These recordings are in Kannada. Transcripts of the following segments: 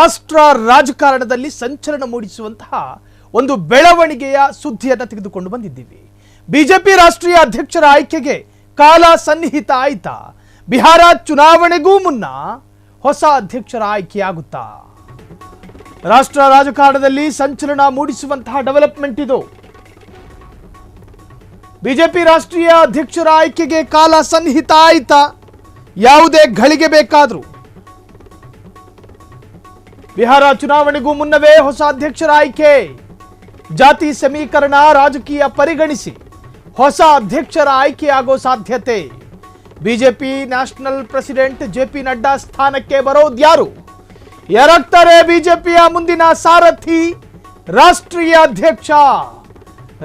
ರಾಷ್ಟ್ರ ರಾಜಕಾರಣದಲ್ಲಿ ಸಂಚಲನ ಮೂಡಿಸುವಂತಹ ಒಂದು ಬೆಳವಣಿಗೆಯ ಸುದ್ದಿಯನ್ನು ತೆಗೆದುಕೊಂಡು ಬಂದಿದ್ದೀವಿ. ಬಿಜೆಪಿ ರಾಷ್ಟ್ರೀಯ ಅಧ್ಯಕ್ಷರ ಆಯ್ಕೆಗೆ ಕಾಲ ಸನ್ನಿಹಿತ ಆಯ್ತಾ? ಬಿಹಾರ ಚುನಾವಣೆಗೂ ಮುನ್ನ ಹೊಸ ಅಧ್ಯಕ್ಷರ ಆಯ್ಕೆಯಾಗುತ್ತಾ? ರಾಷ್ಟ್ರ ರಾಜಕಾರಣದಲ್ಲಿ ಸಂಚಲನ ಮೂಡಿಸುವಂತಹ ಡೆವಲಪ್ಮೆಂಟ್ ಇದು. ಬಿಜೆಪಿ ರಾಷ್ಟ್ರೀಯ ಅಧ್ಯಕ್ಷರ ಆಯ್ಕೆಗೆ ಕಾಲ ಸನ್ನಿಹಿತ ಆಯ್ತಾ? ಯಾವುದೇ ಘಳಿಗೆ ಬೇಕಾದರೂ ಬಿಹಾರ ಚುನಾವಣೆಗೂ ಮುನ್ನವೇ ಹೊಸ ಅಧ್ಯಕ್ಷರ ಆಯ್ಕೆ. ಜಾತಿ ಸಮೀಕರಣ ರಾಜಕೀಯ ಪರಿಗಣಿಸಿ ಹೊಸ ಅಧ್ಯಕ್ಷರ ಆಯ್ಕೆಯಾಗೋ ಸಾಧ್ಯತೆ. BJP national president JP Nadda ಸ್ಥಾನಕ್ಕೆ ಬರೋದ್ಯಾರು? ಯಾರಾಗ್ತಾರೆ ಬಿಜೆಪಿಯ ಮುಂದಿನ ಸಾರಥಿ, ರಾಷ್ಟ್ರೀಯ ಅಧ್ಯಕ್ಷ?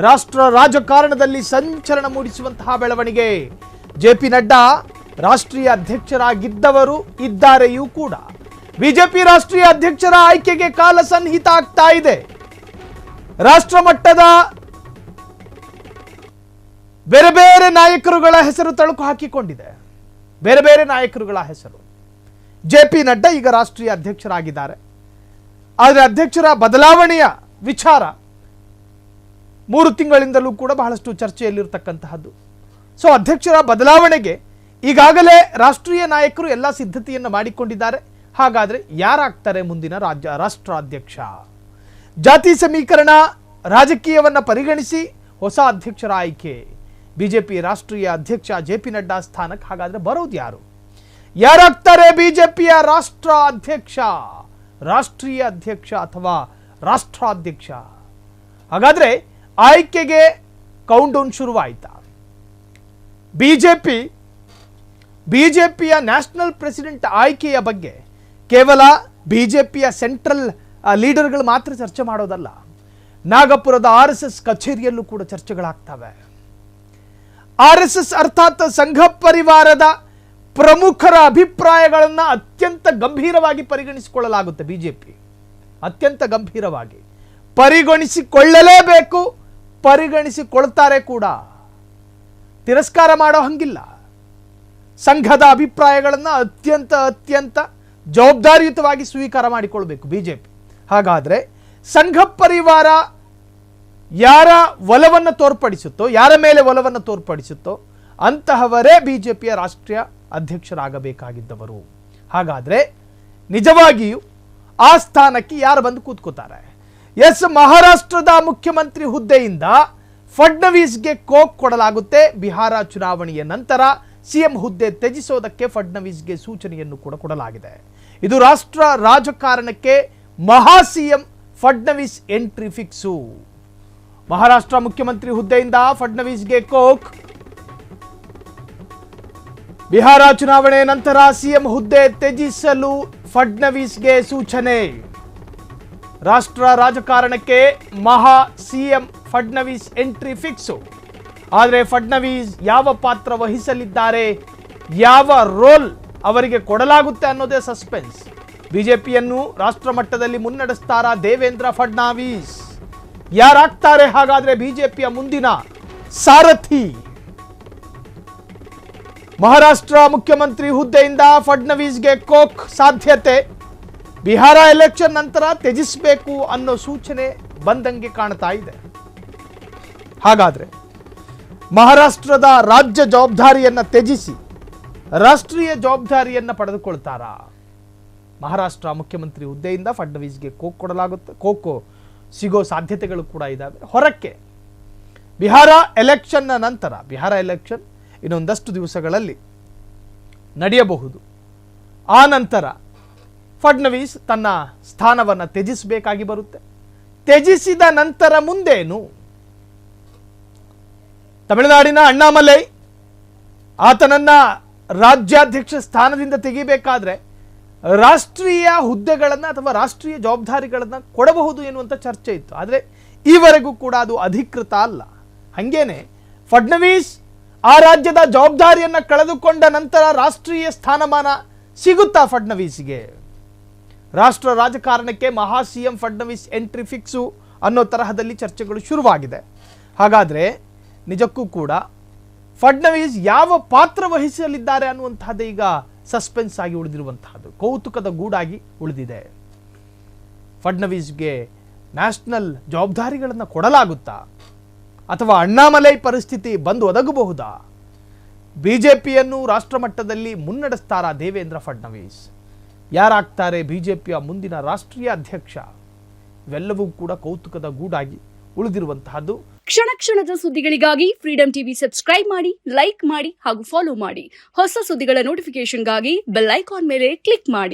ರಾಷ್ಟ್ರ ರಾಜಕಾರಣದಲ್ಲಿ ಸಂಚಲನ ಮೂಡಿಸುವಂತಹ ಬೆಳವಣಿಗೆ. ಜೆಪಿ ನಡ್ಡಾ ರಾಷ್ಟ್ರೀಯ ಅಧ್ಯಕ್ಷರಾಗಿದ್ದವರು ಇದ್ದಾರೆಯೂ ಕೂಡ. ಬಿಜೆಪಿ ರಾಷ್ಟ್ರೀಯ ಅಧ್ಯಕ್ಷರ ಆಯ್ಕೆಗೆ ಕಾಲ ಸನ್ನಿಹಿತ ಆಗ್ತಾ ಇದೆ. ರಾಷ್ಟ್ರ ಮಟ್ಟದ ಬೇರೆ ಬೇರೆ ನಾಯಕರುಗಳ ಹೆಸರು ತಳುಕು ಹಾಕಿಕೊಂಡಿದೆ. ಬೇರೆ ಬೇರೆ ನಾಯಕರುಗಳ ಹೆಸರು. ಜೆಪಿ ನಡ್ಡಾ ಈಗ ರಾಷ್ಟ್ರೀಯ ಅಧ್ಯಕ್ಷರಾಗಿದ್ದಾರೆ. ಆದರೆ ಅಧ್ಯಕ್ಷರ ಬದಲಾವಣೆಯ ವಿಚಾರ 3 ತಿಂಗಳಿಂದಲೂ ಕೂಡ ಬಹಳಷ್ಟು ಚರ್ಚೆಯಲ್ಲಿರತಕ್ಕಂತಹದ್ದು. ಸೊ ಅಧ್ಯಕ್ಷರ ಬದಲಾವಣೆಗೆ ಈಗಾಗಲೇ ರಾಷ್ಟ್ರೀಯ ನಾಯಕರು ಎಲ್ಲ ಸಿದ್ಧತೆಯನ್ನು ಮಾಡಿಕೊಂಡಿದ್ದಾರೆ. ಹಾಗಾದ್ರೆ ಯಾರಾಗ್ತಾರೆ ಮುಂದಿನ ರಾಷ್ಟ್ರಾಧ್ಯಕ್ಷ? ಜಾತಿ ಸಮೀಕರಣ ರಾಜಕೀಯವನ್ನ ಪರಿಗಣಿಸಿ ಹೊಸ ಅಧ್ಯಕ್ಷರ ಆಯ್ಕೆ. ಬಿಜೆಪಿ ರಾಷ್ಟ್ರೀಯ ಅಧ್ಯಕ್ಷ ಜೆಪಿ ನಡ್ಡಾ ಸ್ಥಾನಕ್ಕೆ ಹಾಗಾದ್ರೆ ಬರೋದು ಯಾರು? ಯಾರಾಗ್ತಾರೆ ಬಿಜೆಪಿಯ ರಾಷ್ಟ್ರ ಅಧ್ಯಕ್ಷ, ರಾಷ್ಟ್ರೀಯ ಅಧ್ಯಕ್ಷ ಅಥವಾ ರಾಷ್ಟ್ರಾಧ್ಯಕ್ಷ? ಹಾಗಾದ್ರೆ ಆಯ್ಕೆಗೆ ಕೌಂಟ್ ಡೌನ್ ಶುರುವಾಯ್ತಾ? ಬಿಜೆಪಿಯ ನ್ಯಾಷನಲ್ ಪ್ರೆಸಿಡೆಂಟ್ ಆಯ್ಕೆಯ ಬಗ್ಗೆ ಕೇವಲ ಬಿಜೆಪಿಯ ಸೆಂಟ್ರಲ್ ಲೀಡರ್ಗಳು ಮಾತ್ರ ಚರ್ಚೆ ಮಾಡೋದಲ್ಲ. ನಾಗಪುರದ RSS ಕಚೇರಿಯಲ್ಲೂ ಕೂಡ ಚರ್ಚೆಗಳಾಗ್ತವೆ. RSS ಅರ್ಥಾತ್ ಸಂಘ ಪರಿವಾರದ ಪ್ರಮುಖರ ಅಭಿಪ್ರಾಯಗಳನ್ನು ಅತ್ಯಂತ ಗಂಭೀರವಾಗಿ ಪರಿಗಣಿಸಿಕೊಳ್ಳಲಾಗುತ್ತೆ. ಬಿಜೆಪಿ ಅತ್ಯಂತ ಗಂಭೀರವಾಗಿ ಪರಿಗಣಿಸಿಕೊಳ್ಳಲೇಬೇಕು, ಪರಿಗಣಿಸಿಕೊಳ್ತಾರೆ ಕೂಡ. ತಿರಸ್ಕಾರ ಮಾಡೋ ಹಂಗಿಲ್ಲ. ಸಂಘದ ಅಭಿಪ್ರಾಯಗಳನ್ನು ಅತ್ಯಂತ ಜವಾಬ್ದಾರಿಯುತವಾಗಿ ಸ್ವೀಕಾರ ಮಾಡಿಕೊಳ್ಬೇಕು ಬಿಜೆಪಿ. ಹಾಗಾದ್ರೆ ಸಂಘ ಪರಿವಾರ ಯಾರ ಒಲವನ್ನು ತೋರ್ಪಡಿಸುತ್ತೋ, ಯಾರ ಮೇಲೆ ಒಲವನ್ನು ತೋರ್ಪಡಿಸುತ್ತೋ ಅಂತಹವರೇ ಬಿಜೆಪಿಯ ರಾಷ್ಟ್ರೀಯ ಅಧ್ಯಕ್ಷರಾಗಬೇಕಾಗಿದ್ದವರು. ಹಾಗಾದ್ರೆ ನಿಜವಾಗಿಯೂ ಆ ಸ್ಥಾನಕ್ಕೆ ಯಾರು ಬಂದು ಕೂತ್ಕೋತಾರೆ? ಎಸ್, ಮಹಾರಾಷ್ಟ್ರದ ಮುಖ್ಯಮಂತ್ರಿ ಹುದ್ದೆಯಿಂದ ಫಡ್ನವೀಸ್ಗೆ ಕೋಕ್ ಕೊಡಲಾಗುತ್ತೆ. ಬಿಹಾರ ಚುನಾವಣೆಯ ನಂತರ ಸಿಎಂ ಹುದ್ದೆ ತ್ಯಜಿಸೋದಕ್ಕೆ ಫಡ್ನವೀಸ್ಗೆ ಸೂಚನೆಯನ್ನು ಕೂಡ ಕೊಡಲಾಗಿದೆ. ಇದು ರಾಷ್ಟ್ರ ರಾಜಕಾರಣಕ್ಕೆ ಮಹಾ CM Fadnavis entry fix. Maharashtra ಮುಖ್ಯಮಂತ್ರಿ ಹುದ್ದೆಯಿಂದ ಫಡ್ನವೀಸ್ಗೆ ಕೋಕ್. ಬಿಹಾರ ಚುನಾವಣೆ ನಂತರ ಸಿಎಂ ಹುದ್ದೆ ತ್ಯಜಿಸಲು ಫಡ್ನವೀಸ್ಗೆ ಸೂಚನೆ. ರಾಷ್ಟ್ರ ರಾಜಕಾರಣಕ್ಕೆ ಮಹಾ ಸಿಎಂ ಫಡ್ನವೀಸ್ ಎಂಟ್ರಿ ಫಿಕ್ಸು. ಆದರೆ ಫಡ್ನವೀಸ್ ಯಾವ ಪಾತ್ರ ವಹಿಸಲಿದ್ದಾರೆ, ಯಾವ ರೋಲ್ ಅವರಿಗೆ ಕೊಡಲಾಗುತ್ತೆ ಅನ್ನೋದೇ ಸಸ್ಪೆನ್ಸ್. ಬಿಜೆಪಿಯನ್ನು ರಾಷ್ಟ್ರ ಮಟ್ಟದಲ್ಲಿ ಮುನ್ನಡೆಸ್ತಾರಾ ದೇವೇಂದ್ರ ಫಡ್ನವೀಸ್? ಯಾರಾಗ್ತಾರೆ ಹಾಗಾದ್ರೆ ಬಿಜೆಪಿಯ ಮುಂದಿನ ಸಾರಥಿ? ಮಹಾರಾಷ್ಟ್ರ ಮುಖ್ಯಮಂತ್ರಿ ಹುದ್ದೆಯಿಂದ ಫಡ್ನವೀಸ್ಗೆ ಕೋಕ್ ಸಾಧ್ಯತೆ. ಬಿಹಾರ ಎಲೆಕ್ಷನ್ ನಂತರ ತ್ಯಜಿಸಬೇಕು ಅನ್ನೋ ಸೂಚನೆ ಬಂದಂಗೆ ಕಾಣ್ತಾ ಇದೆ. ಹಾಗಾದ್ರೆ ಮಹಾರಾಷ್ಟ್ರದ ರಾಜ್ಯ ಜವಾಬ್ದಾರಿಯನ್ನ ತ್ಯಜಿಸಿ ರಾಷ್ಟ್ರೀಯ ಜವಾಬ್ದಾರಿಯನ್ನ ಪಡೆದುಕೊಳ್ತಾರಾ? ಮಹಾರಾಷ್ಟ್ರ ಮುಖ್ಯಮಂತ್ರಿ ಹುದ್ದೆಯಿಂದ ಫಡ್ನವೀಸ್ಗೆ ಕೋಕ್ ಕೊಡಲಾಗುತ್ತೆ. ಕೋಕ್ ಸಿಗೋ ಸಾಧ್ಯತೆಗಳು ಕೂಡ ಇದ್ದಾವೆ. ಹೊರಕ್ಕೆ ಬಿಹಾರ ಎಲೆಕ್ಷನ್ನ ನಂತರ, ಬಿಹಾರ ಎಲೆಕ್ಷನ್ ಇನ್ನೊಂದಷ್ಟು ದಿವಸಗಳಲ್ಲಿ ನಡೆಯಬಹುದು. ಆ ನಂತರ ಫಡ್ನವೀಸ್ ತನ್ನ ಸ್ಥಾನವನ್ನು ತ್ಯಜಿಸಬೇಕಾಗಿ ಬರುತ್ತೆ. ತ್ಯಜಿಸಿದ ನಂತರ ಮುಂದೇನು? ತಮಿಳುನಾಡಿನ ಅಣ್ಣಾಮಲೈ ಆತನನ್ನ ರಾಜ್ಯಾಧ್ಯಕ್ಷ ಸ್ಥಾನದಿಂದ ತೆಗಿಬೇಕಾದ್ರೆ ರಾಷ್ಟ್ರೀಯ ಹುದ್ದೆಗಳನ್ನು ಅಥವಾ ರಾಷ್ಟ್ರೀಯ ಜವಾಬ್ದಾರಿಗಳನ್ನು ಕೊಡಬಹುದು ಎನ್ನುವಂಥ ಚರ್ಚೆ ಇತ್ತು. ಆದರೆ ಈವರೆಗೂ ಕೂಡ ಅದು ಅಧಿಕೃತ ಅಲ್ಲ. ಹಂಗೇನೆ ಫಡ್ನವೀಸ್ ಆ ರಾಜ್ಯದ ಜವಾಬ್ದಾರಿಯನ್ನು ಕಳೆದುಕೊಂಡ ನಂತರ ರಾಷ್ಟ್ರೀಯ ಸ್ಥಾನಮಾನ ಸಿಗುತ್ತಾ ಫಡ್ನವೀಸ್ಗೆ? ರಾಷ್ಟ್ರ ರಾಜಕಾರಣಕ್ಕೆ ಮಹಾ ಸಿಎಂ ಫಡ್ನವೀಸ್ ಎಂಟ್ರಿ ಫಿಕ್ಸು ಅನ್ನೋ ತರಹದಲ್ಲಿ ಚರ್ಚೆಗಳು ಶುರುವಾಗಿದೆ. ಹಾಗಾದರೆ ನಿಜಕ್ಕೂ ಕೂಡ ಫಡ್ನವೀಸ್ ಯಾವ ಪಾತ್ರ ವಹಿಸಲಿದ್ದಾರೆ ಅನ್ನುವಂತಹದ್ದು ಈಗ ಸಸ್ಪೆನ್ಸ್ ಆಗಿ ಉಳಿದಿರುವಂತಹದ್ದು, ಕೌತುಕದ ಗೂಡಾಗಿ ಉಳಿದಿದೆ. ಫಡ್ನವೀಸ್ಗೆ ನ್ಯಾಷನಲ್ ಜವಾಬ್ದಾರಿಗಳನ್ನು ಕೊಡಲಾಗುತ್ತಾ ಅಥವಾ ಅಣ್ಣಾಮಲೈ ಪರಿಸ್ಥಿತಿ ಬಂದು ಒದಗಬಹುದಾ? ಬಿಜೆಪಿಯನ್ನು ರಾಷ್ಟ್ರಮಟ್ಟದಲ್ಲಿ ಮುನ್ನಡೆಸ್ತಾರಾ ದೇವೇಂದ್ರ ಫಡ್ನವೀಸ್? ಯಾರಾಗ್ತಾರೆ ಬಿಜೆಪಿಯ ಮುಂದಿನ ರಾಷ್ಟ್ರೀಯ ಅಧ್ಯಕ್ಷ? ಇವೆಲ್ಲವೂ ಕೂಡ ಕೌತುಕದ ಗೂಡಾಗಿ ಉಳಿದಿರುವಂತಹದ್ದು. ಕ್ಷಣ ಕ್ಷಣದ ಸುದ್ದಿಗಳಿಗಾಗಿ ಫ್ರೀಡಂ ಟಿವಿ ಸಬ್ಸ್ಕ್ರೈಬ್ ಮಾಡಿ, ಲೈಕ್ ಮಾಡಿ ಹಾಗೂ ಫಾಲೋ ಮಾಡಿ. ಹೊಸ ಸುದ್ದಿಗಳ ನೋಟಿಫಿಕೇಶನ್ಗಾಗಿ ಬೆಲ್ ಐಕಾನ್ ಮೇಲೆ ಕ್ಲಿಕ್ ಮಾಡಿ.